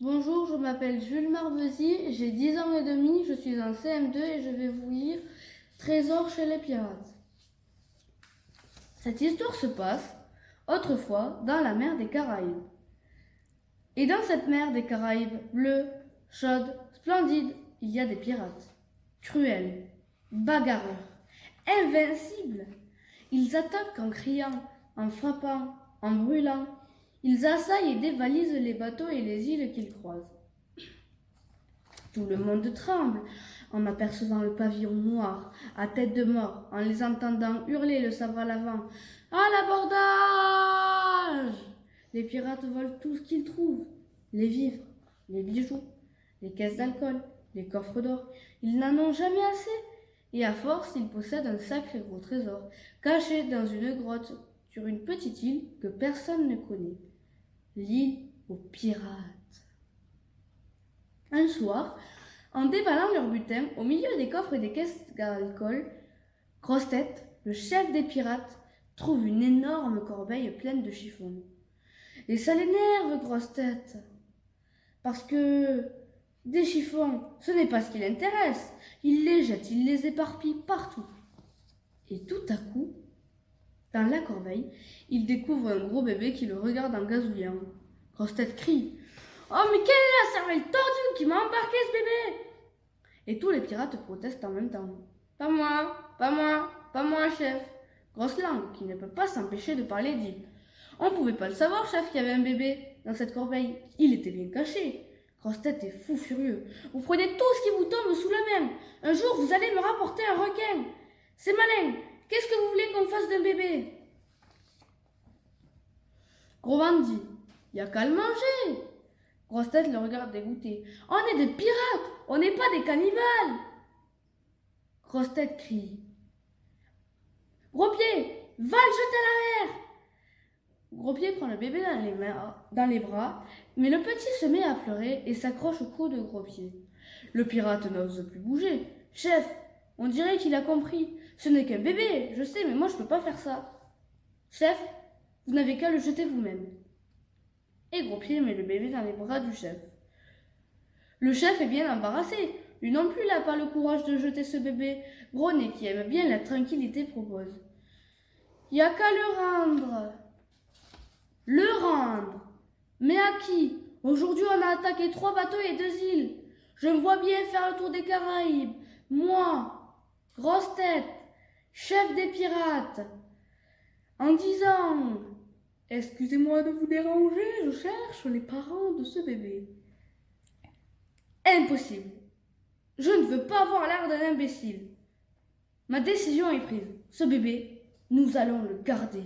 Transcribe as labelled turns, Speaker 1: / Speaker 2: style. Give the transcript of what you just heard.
Speaker 1: Bonjour, je m'appelle Jules Marbesi, j'ai 10 ans et demi, je suis en CM2 et je vais vous lire Trésor chez les pirates. Cette histoire se passe autrefois dans la mer des Caraïbes. Et dans cette mer des Caraïbes, bleue, chaude, splendide, il y a des pirates. Cruels, bagarreurs, invincibles. Ils attaquent en criant, en frappant, en brûlant. Ils assaillent et dévalisent les bateaux et les îles qu'ils croisent. Tout le monde tremble en apercevant le pavillon noir, à tête de mort, en les entendant hurler le sabre à l'avant. À l'abordage! Les pirates volent tout ce qu'ils trouvent, les vivres, les bijoux, les caisses d'alcool, les coffres d'or. Ils n'en ont jamais assez. Et à force, ils possèdent un sacré gros trésor, caché dans une grotte sur une petite île que personne ne connaît. L'île aux pirates. Un soir, en déballant leur butin au milieu des coffres et des caisses d'alcool, Grosse-Tête, le chef des pirates, trouve une énorme corbeille pleine de chiffons. Et ça l'énerve, Grosse-Tête, parce que des chiffons, ce n'est pas ce qui l'intéresse. Il les jette, il les éparpille partout. Et tout à coup, dans la corbeille, il découvre un gros bébé qui le regarde en gazouillant. Grosse-Tête crie: Oh, mais quelle est la cervelle tordue qui m'a embarqué ce bébé? Et tous les pirates protestent en même temps. Pas moi, pas moi, pas moi, chef. Grosse langue, qui ne peut pas s'empêcher de parler, dit: On pouvait pas le savoir, chef, qu'il y avait un bébé dans cette corbeille. Il était bien caché. Grosse-Tête est fou furieux. Vous prenez tout ce qui vous tombe sous la main. Un jour, vous allez me rapporter un requin. C'est malin. Qu'est-ce que vous voulez qu'on fasse d'un bébé? Gros dit: Y a qu'à le manger. Grosse-Tête le regarde dégoûté. On est des pirates, on n'est pas des cannibales. Grosse-Tête crie: Gros-Pied, va le jeter à la mer. Gros-Pied prend le bébé dans les bras, mais le petit se met à pleurer et s'accroche au cou de Gros-Pied. Le pirate n'ose plus bouger. Chef, on dirait qu'il a compris. Ce n'est qu'un bébé, je sais, mais moi je peux pas faire ça. Chef, vous n'avez qu'à le jeter vous-même. Et Gros-Pied met le bébé dans les bras du chef. Le chef est bien embarrassé. Lui non plus n'a pas le courage de jeter ce bébé. Gros-Nez, qui aime bien la tranquillité, propose: Y a qu'à le rendre. Le rendre? Mais à qui? Aujourd'hui, on a attaqué 3 bateaux et 2 îles. Je me vois bien faire le tour des Caraïbes. Moi, Grosse-Tête, chef des pirates, en disant: Excusez-moi de vous déranger, je cherche les parents de ce bébé. Impossible. Je ne veux pas avoir l'air d'un imbécile. Ma décision est prise. Ce bébé, nous allons le garder.